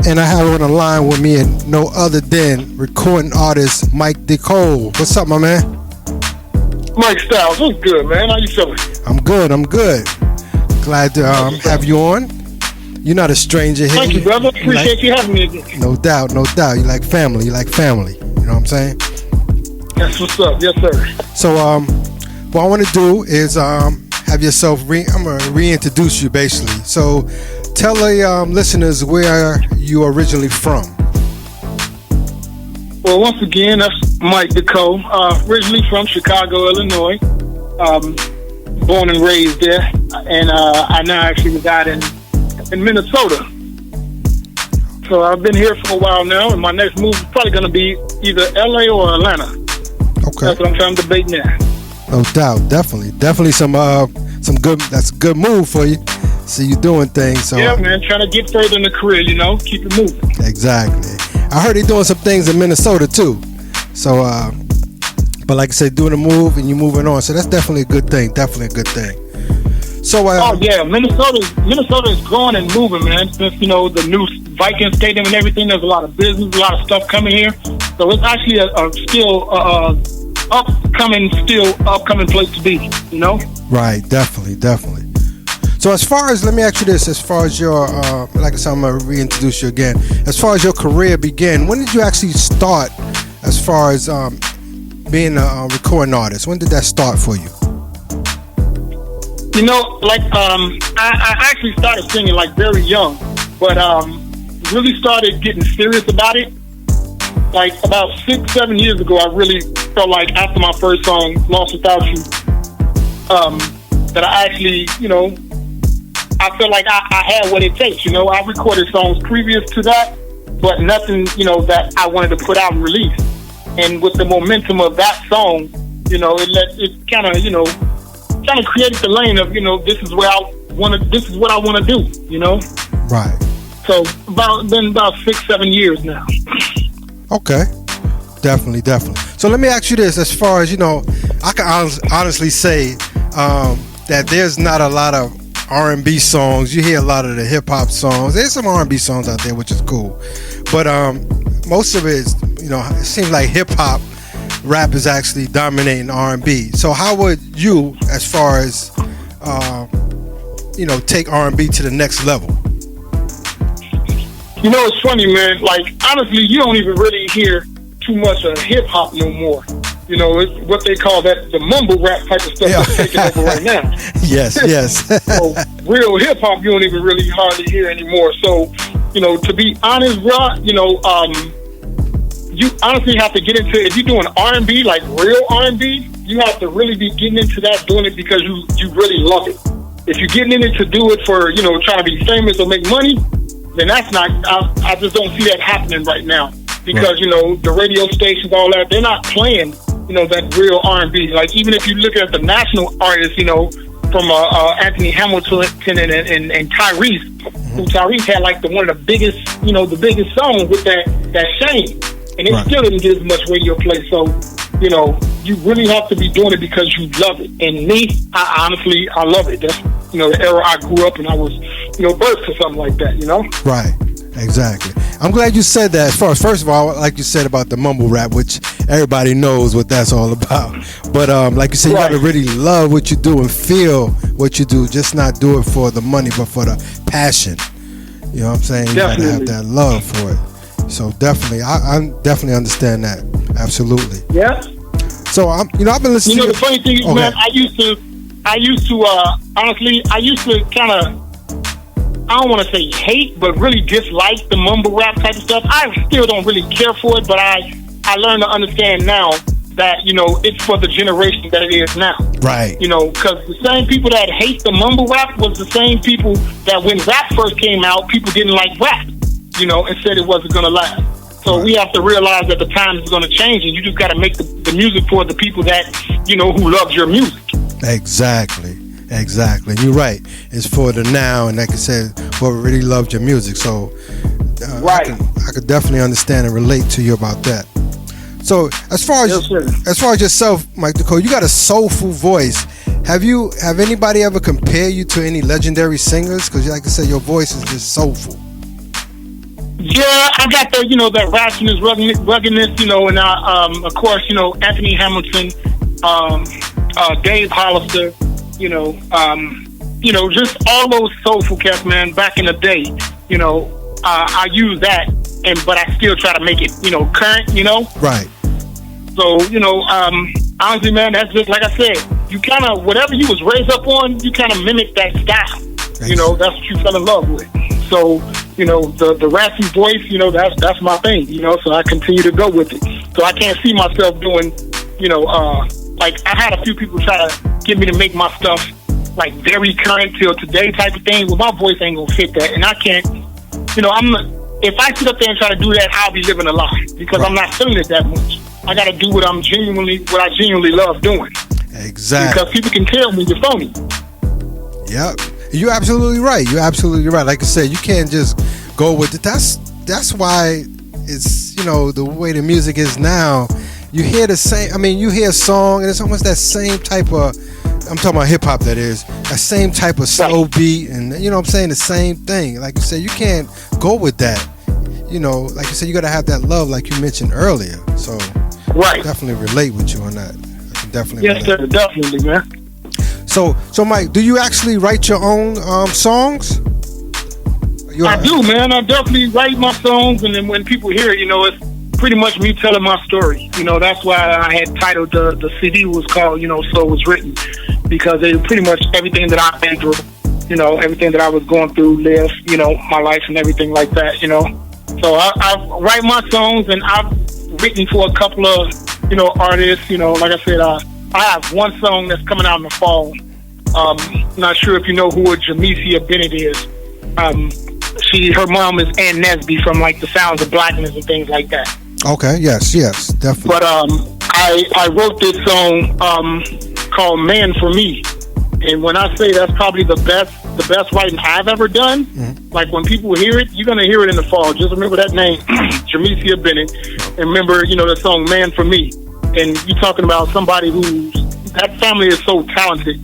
And I have on the line with me and no other than recording artist Mike Decole. What's up, my man? Mike Styles, what's good, man? How you feeling? I'm good. Glad to have you on. You're not a stranger here. Thank you, brother. Appreciate you having me again. No doubt. You like family. You know what I'm saying? That's what's up. Yes, sir. So, what I want to do is have yourself. I'm gonna reintroduce you, basically. So, tell the listeners where you originally from. Well, once again, that's Mike Decole. Originally from Chicago, Illinois. Born and raised there, and I now actually reside in Minnesota. So I've been here for a while now, and my next move is probably going to be either LA or Atlanta. Okay, that's what I'm trying to debate now. No doubt, definitely some good. That's a good move for you. See you doing things. So yeah, man, trying to get further in the career, keep it moving. Exactly. I heard you're doing some things in Minnesota too. So, but like I said, doing a move and you're moving on. So that's definitely a good thing. So, oh yeah, Minnesota is growing and moving, man. Since the new Viking Stadium and everything, there's a lot of business, a lot of stuff coming here. So it's actually a still upcoming place to be. Right, definitely. So as far as, let me ask you this, as far as your, like I said, I'm going to reintroduce you again. As far as your career began, when did you actually start as far as being a recording artist? When did that start for you? I actually started singing very young, but really started getting serious about it about 6-7 years ago. I really felt like after my first song, Lost Without You, that I actually, I felt like I had what it takes. I recorded songs previous to that, but nothing, that I wanted to put out and release. And with the momentum of that song, it kind of created the lane of, this is what I want to do, Right. So about 6-7 years now. Okay. Definitely. So let me ask you this, as far as, I can honestly say that there's not a lot of R&B songs. You hear a lot of the hip hop songs. There's some R&B songs out there, which is cool. But most of it is, it seems like hip hop rap is actually dominating R&B. So how would you, as far as take R&B to the next level? It's funny, man. Honestly, you don't even really hear too much of hip hop no more. It's what they call the mumble rap type of stuff that's taking over right now. Yes. So real hip hop, you don't even really hardly hear anymore. So, to be honest, bro, you honestly have to get into, if you're doing R&B, real R&B, you have to really be getting into that, doing it because you really love it. If you're getting in it to do it for, trying to be famous or make money, then that's not, I just don't see that happening right now. Because, the radio stations, all that, they're not playing, that real R&B. Even if you look at the national artists, from Anthony Hamilton and Tyrese, who Tyrese had one of the biggest, the biggest songs with that Shame. And it still didn't get as much radio play. So, you really have to be doing it because you love it. And me, I honestly love it. That's, the era I grew up and I was, birthed for something like that, Right. Exactly. I'm glad you said that. First of all, like you said about the mumble rap, which everybody knows what that's all about. But like you said, you gotta really love what you do and feel what you do. Just not do it for the money, but for the passion. You know what I'm saying? You gotta have that love for it. So definitely, I definitely understand that. Absolutely. Yeah. So I've been listening. The funny thing is, man, I used to honestly, kind of, I don't want to say hate, but really dislike the mumble rap type of stuff. I still don't really care for it, but I learned to understand now that, it's for the generation that it is now. Right. Because the same people that hate the mumble rap was the same people that when rap first came out, people didn't like rap, and said it wasn't going to last. So we have to realize that the times is going to change, and you just got to make the music for the people that, who love your music. Exactly. You're right. It's for the now, and like I said, whoever really loved your music. So I could definitely understand and relate to you about that. So as far as yourself, Mike Decole, you got a soulful voice. Have anybody ever compared you to any legendary singers? Because like I said, your voice is just soulful. Yeah, I got the, that rashness, ruggedness, and of course, Anthony Hamilton, Dave Hollister, just all those soulful cats, man, back in the day, I use that, but I still try to make it, current, Right. So, honestly, man, that's just, like I said, you kind of, whatever you was raised up on, you kind of mimic that style. Thanks. That's what you fell in love with. So, the raspy voice, that's my thing, so I continue to go with it. So I can't see myself doing, like I had a few people try to get me to make my stuff like very current till today type of thing. Well, my voice ain't gonna fit that, and I can't, if I sit up there and try to do that, I'll be living a lie because I'm not feeling it that much. I got to do what I genuinely love doing. Exactly. Because people can tell when you're phony. Yep. You're absolutely right. Like I said, you can't just go with it. That's why it's, the way the music is now. You hear the same, you hear a song and it's almost that same type of, I'm talking about hip hop, that is, that same type of slow beat and, the same thing. Like you said, you can't go with that. Like you said, you got to have that love like you mentioned earlier. So right. Definitely relate with you on that. I can definitely relate. Sir, definitely, man. So Mike, do you actually write your own songs? I do, man. I definitely write my songs, and then when people hear it, it's pretty much me telling my story. That's why I had titled the CD was called, So It Was Written, because it pretty much everything that I've been through, everything that I was going through, lived, my life and everything like that, So I write my songs, and I've written for a couple of, artists, like I said, I have one song that's coming out in the fall. Not sure if you know who Jamesia Bennett is. Her mom is Ann Nesby from like The Sounds of Blackness and things like that. Okay, yes, definitely. But I wrote this song called "Man for Me," and when I say that's probably the best writing I've ever done, like when people hear it, you're gonna hear it in the fall. Just remember that name, Jamesia Bennett, and remember the song "Man for Me." And you're talking about somebody that family is so talented.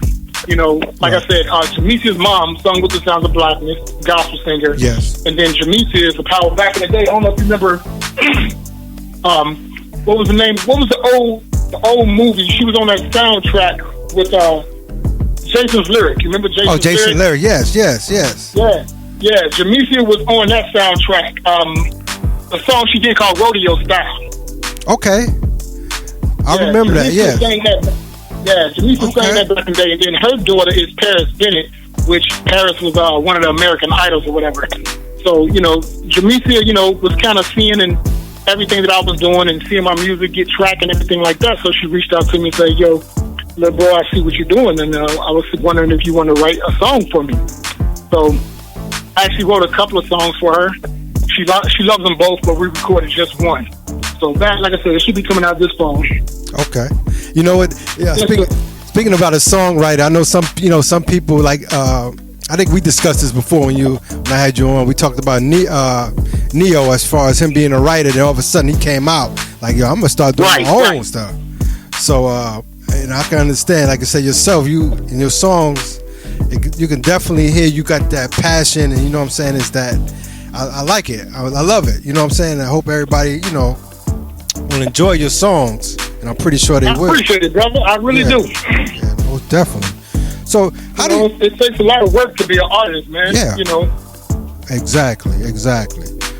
Like I said, Jamesia's mom sung with The Sounds of Blackness, gospel singer. Yes. And then Jamesia is a power back in the day. I don't know if you remember. What was the name? What was the old movie? She was on that soundtrack with Jason's Lyric. You remember Jason's Lyric? Oh, Jason Lyric. Yes. Yeah. Jamesia was on that soundtrack. A song she did called Rodeo Style. Okay. I remember that, yeah. Jamesia sang that back in the day, and then her daughter is Paris Bennett, which Paris was one of the American Idols or whatever. So, Jamesia, was kind of seeing and everything that I was doing and seeing my music get tracked and everything like that. So she reached out to me and said, "Yo, little bro, I see what you're doing, and I was wondering if you want to write a song for me." So I actually wrote a couple of songs for her. She loves them both, but we recorded just one. So that, like I said, it should be coming out this fall. Okay. You know what? Yeah. Speaking about a songwriter, I know some people like. I think we discussed this before when I had you on. We talked about Neo as far as him being a writer. Then all of a sudden he came out like, "Yo, I'm gonna start doing my own stuff." So, and I can understand, like I said yourself, you in your songs, you can definitely hear you got that passion, and what I'm saying is that I like it. I love it. You know what I'm saying? I hope everybody, will enjoy your songs, and I'm pretty sure they will. I appreciate it, brother. I really do. Yeah, most definitely. So it takes a lot of work to be an artist, man. Yeah. Exactly.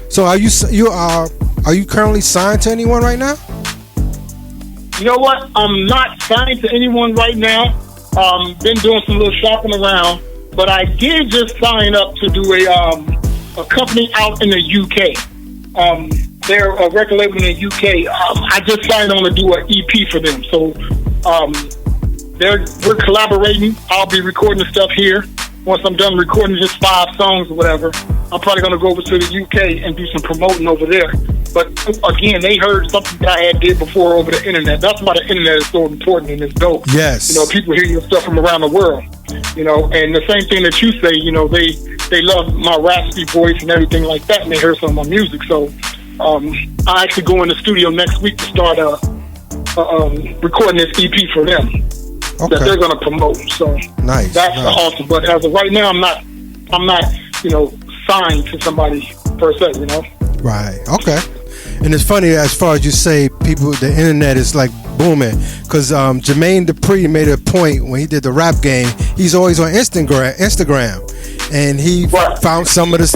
So are you currently signed to anyone right now? You know what? I'm not signed to anyone right now. Been doing some little shopping around, but I did just sign up to do a company out in the UK. They're a record label in the UK. I just signed on to do an EP for them. So we're collaborating. I'll be recording the stuff here. Once I'm done recording just 5 songs or whatever, I'm probably going to go over to the UK and do some promoting over there. But again, they heard something that I had did before over the internet. That's why the internet is so important and it's dope. Yes. People hear your stuff from around the world. And the same thing that you say, they love my raspy voice and everything like that, and they heard some of my music. So I actually go in the studio next week to start recording this EP for them that they're going to promote. So nice. That's awesome. But as of right now, I'm not signed to somebody per se. Right. Okay. And it's funny as far as you say, people, the internet is like booming because Jermaine Dupri made a point when he did the rap game. He's always on Instagram, and he found some of the,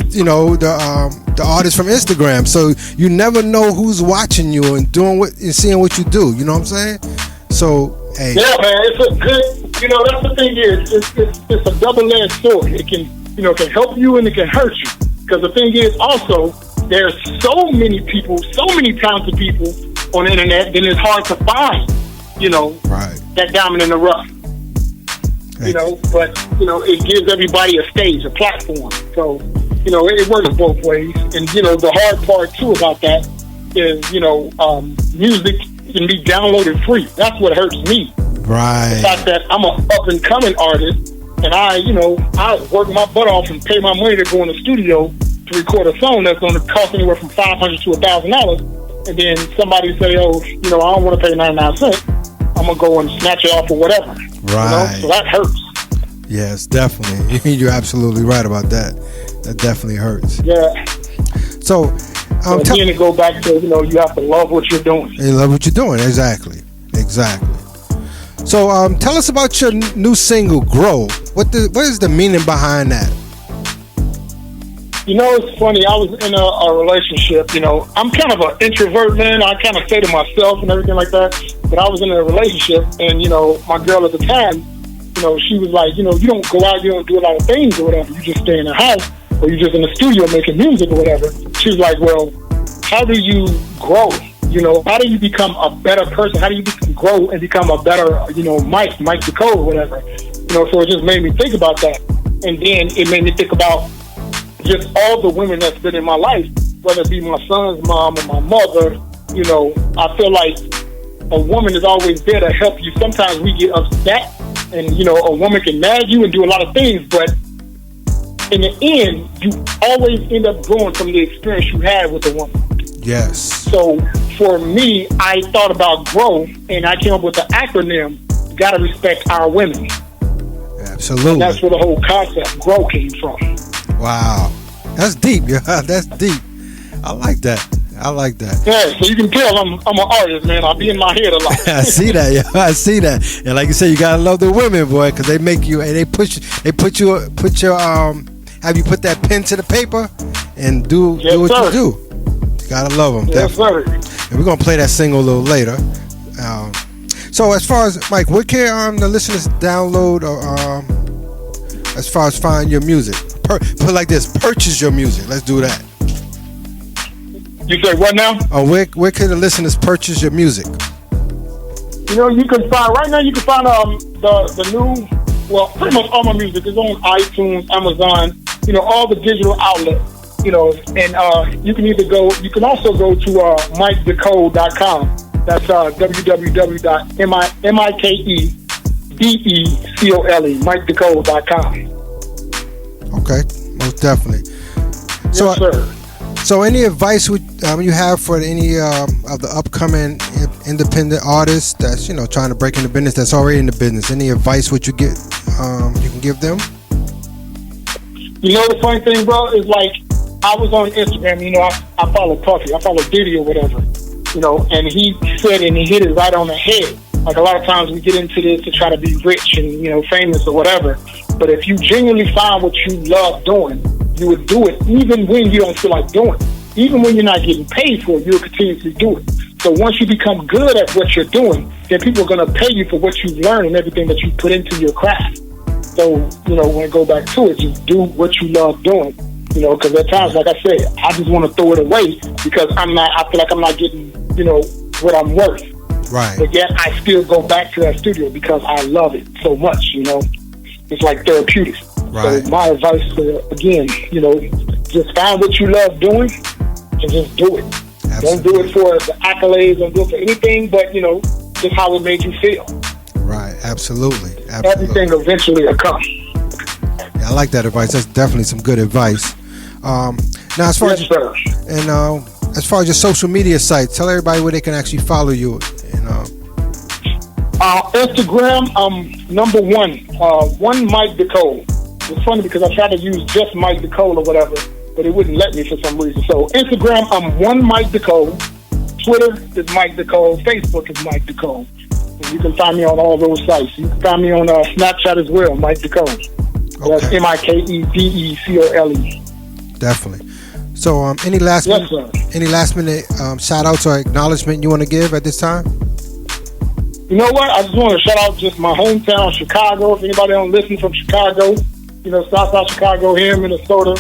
the artists from Instagram. So you never know who's watching you and doing what and seeing what you do. You know what I'm saying? So hey. Yeah, man, it's a good. That's the thing is, it's a double-edged sword. It can can help you and it can hurt you. Because the thing is also, there's so many people, so many talented people on the internet, then it's hard to find, that diamond in the rough. But it gives everybody a stage, a platform. So, it works both ways. And, the hard part too about that is, music can be downloaded free. That's what hurts me. Right. The fact that I'm an up and coming artist and I work my butt off and pay my money to go in the studio to record a song that's going to cost anywhere from $500 to $1,000, and then somebody say, "Oh, I don't want to pay 99 cents. I'm gonna go and snatch it off or whatever." Right. So that hurts. Yes, definitely. You're absolutely right about that. That definitely hurts. Yeah. So, again, to go back to you have to love what you're doing. You love what you're doing. Exactly. So, tell us about your new single, "Grow." What is the meaning behind that? It's funny. I was in a relationship. I'm kind of an introvert, man. I kind of stay to myself and everything like that. But I was in a relationship, and my girl at the time, she was like, you don't go out, you don't do a lot of things or whatever. You just stay in the house, or you just in the studio making music or whatever. She was like, well, how do you grow? How do you become a better person? How do you grow and become a better, Mike Decole or whatever? So it just made me think about that. And then it made me think about just all the women that's been in my life, whether it be my son's mom or my mother. I feel like a woman is always there to help you. Sometimes we get upset and, a woman can nag you and do a lot of things, but in the end, you always end up growing from the experience you had with a woman. Yes. So for me, I thought about grow, and I came up with the acronym, gotta respect our women. Absolutely. And that's where the whole concept grow came from. Wow. That's deep. That's deep. I like that. Yeah, so you can tell I'm an artist, man. I be in my head a lot. I see that. Yeah, I see that. And like you said, you gotta love the women, boy, because they make you and they put your have you put that pen to the paper and do what you do. You gotta love them. Yes, definitely. sir. And we're gonna play that single a little later. So as far as Mike, what can the listeners download or as far as find your music? Put it like this: purchase your music. Let's do that. You say what now? Where can the listeners purchase your music? You can find right now. You can find the new. Well, pretty much all my music is on iTunes, Amazon. All the digital outlets. And you can either go. You can also go to MikeDecole.com. That's www.MikeDecole, MikeDecole.com. Okay, most definitely. Yes, sir. So, any advice you have for any of the upcoming independent artists that's trying to break into business, that's already in the business? Any advice would you get? You can give them? The funny thing, bro, is like I was on Instagram. I follow Puffy, I follow Diddy or whatever. And he said, and he hit it right on the head. Like a lot of times we get into this to try to be rich and famous or whatever. But if you genuinely find what you love doing, you would do it even when you don't feel like doing it. Even when you're not getting paid for it, you'll continuously do it. So once you become good at what you're doing, then people are going to pay you for what you've learned and everything that you put into your craft. So, when I go back to it, just do what you love doing. Because at times, like I said, I just want to throw it away because I feel like I'm not getting, what I'm worth. Right. But yet I still go back to that studio because I love it so much, It's like therapeutic. Right. So my advice, again, just find what you love doing and just do it. Absolutely. Don't do it for the accolades, don't do it for anything but, just how it made you feel. Right, absolutely. Everything eventually will come. Yeah, I like that advice. That's definitely some good advice. Now, as far as far as your social media sites, tell everybody where they can actually follow you. Instagram, number one Mike Decole. It's funny because I try to use just Mike Decole or whatever, but it wouldn't let me for some reason. So Instagram, I'm one Mike Decole. Twitter is Mike Decole. Facebook is Mike Decole. And you can find me on all those sites. You can find me on Snapchat as well, Mike Decole. That's Okay. MIKEDECOLE. Definitely. So, any last minute shout outs or acknowledgement you want to give at this time? You know what? I just want to shout out just my hometown, Chicago. If anybody don't listen from Chicago, South Chicago here, Minnesota,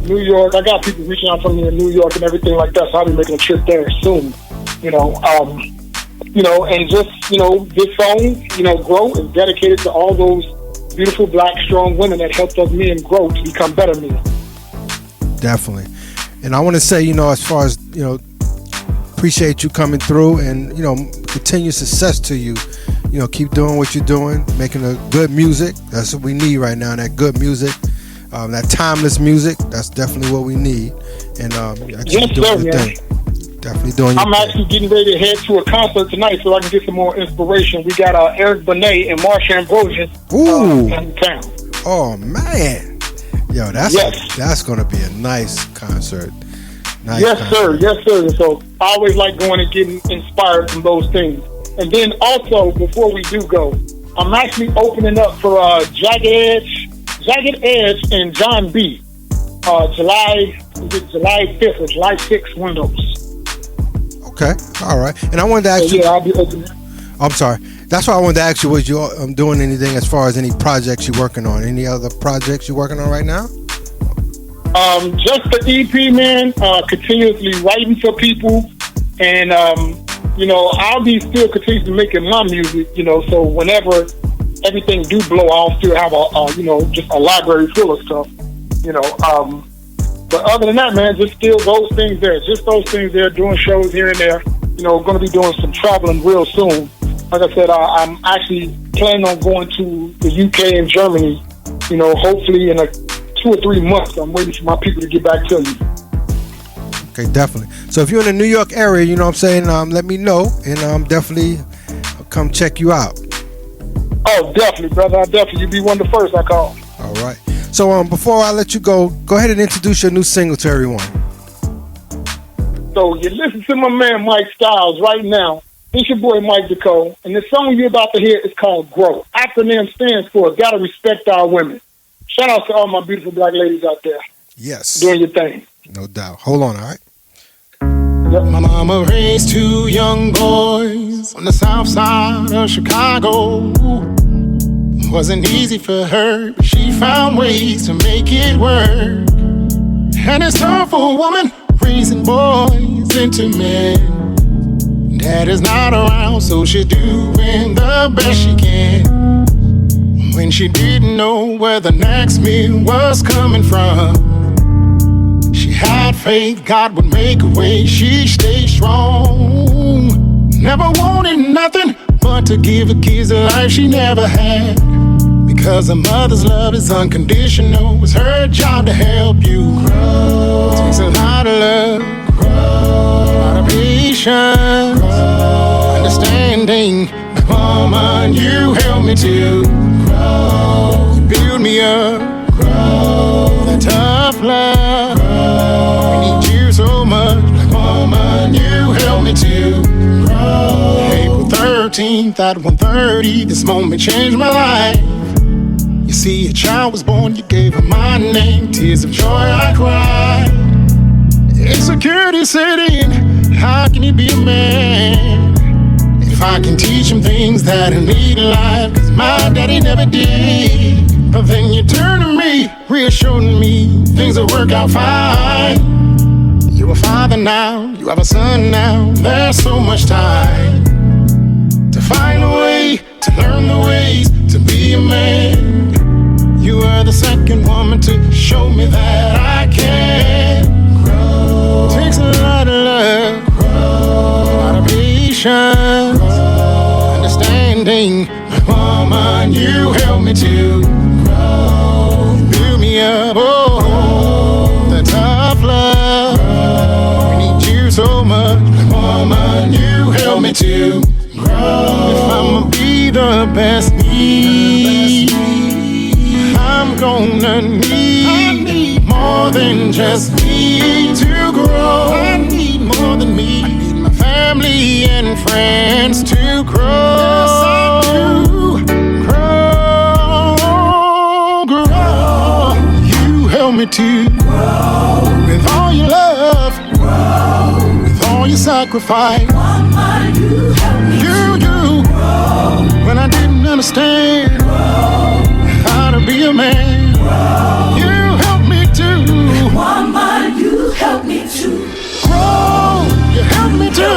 New York. I got people reaching out from me in New York and everything like that. So I'll be making a trip there soon. And just this song, Grow is dedicated to all those beautiful black strong women that helped us men grow to become better men. Definitely. And I want to say, as far as, appreciate you coming through and, continued success to you. Keep doing what you're doing, making a good music. That's what we need right now, that good music, that timeless music. That's definitely what we need. And yes, sir, man. Definitely doing your I'm thing. actually getting ready to head to a concert tonight so I can get some more inspiration. We got Eric Benet and Marsha Ambrosius in town. Oh, man. Yo, that's going to be a nice concert. Yes, sir. So I always like going and getting inspired from those things. And then also, before we do go, I'm actually opening up for Jagged Edge and John B. July 5th or July 6th windows. Okay, all right. And I wanted to ask you. I'll be opening. I'm sorry. That's why I wanted to ask you, was you doing anything as far as any projects you're working on? Any other projects you're working on right now? Just the EP, man. Continuously writing for people, and I'll be still continuously making my music. So whenever everything do blow, I'll still have just a library full of stuff. But other than that, man, just still those things there. Just those things there. Doing shows here and there. Going to be doing some traveling real soon. Like I said, I'm actually planning on going to the UK and Germany. Hopefully in 2 or 3 months. I'm waiting for my people to get back to me. Okay, definitely. So if you're in the New York area, let me know, and definitely I'll come check you out. Oh, definitely, brother. You'll be one of the first I call. All right. So before I let you go ahead and introduce your new single to everyone. So you listen to my man Mike Styles right now. It's your boy Mike Decole, and the song you're about to hear is called Grow. Acronym stands for Gotta Respect Our Women. Shout out to all my beautiful black ladies out there. Yes. Doing your thing. No doubt. Hold on, all right? Yep. My mama raised 2 young boys on the south side of Chicago. Wasn't easy for her, but she found ways to make it work. And it's tough for a woman raising boys into men. Dad is not around, so she's doing the best she can. When she didn't know where the next meal was coming from, she had faith God would make a way. She stayed strong. Never wanted nothing but to give her kids a life she never had. Because a mother's love is unconditional. It's her job to help you grow. It takes a lot of love, grow. A lot of patience, grow. Understanding. Woman, you help me to grow. You build me up, grow. That tough love, grow. I need you so much. Woman, you help me to grow. April 13th at 1:30, this moment changed my life. You see, a child was born, you gave her my name. Tears of joy I cried. Insecurity set in, how can you be a man? If I can teach him things that I need in life, cause my daddy never did. But then you turn to me, reassuring me things will work out fine. You're a father now, you have a son now. There's so much time to find a way, to learn the ways to be a man. You are the second woman to show me that I can grow. Takes a lot of love, grow. A lot of patience, grow. Understanding. Woman, you help me to grow. Build me up, oh, the tough love, grow. I need you so much. Woman, you help me to grow. If I'ma be the best me, I'm gonna need more more than just me to grow. I need more than me. I need my family and friends to grow. Yes, I do. Grow. You help me to grow with all your love, grow with all your sacrifice. Mama, you help me you grow when I didn't understand how to be a man. You help me to. Mama, you help me to grow. You help me to.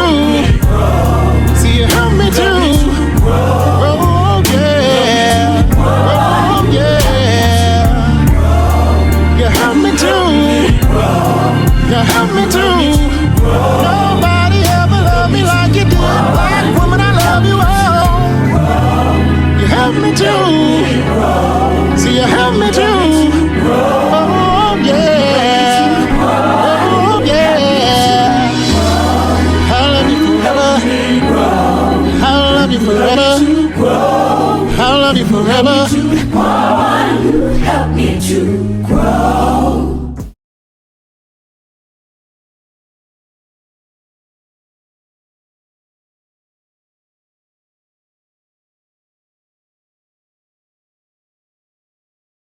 See, you help me to. Oh yeah. Oh yeah. You help me to. You help me to. Nobody ever loved me like you did. Black woman, I love you all. You help me to. See, you help me to. Oh yeah. Oh yeah. I love you forever. I love you forever. I love you forever.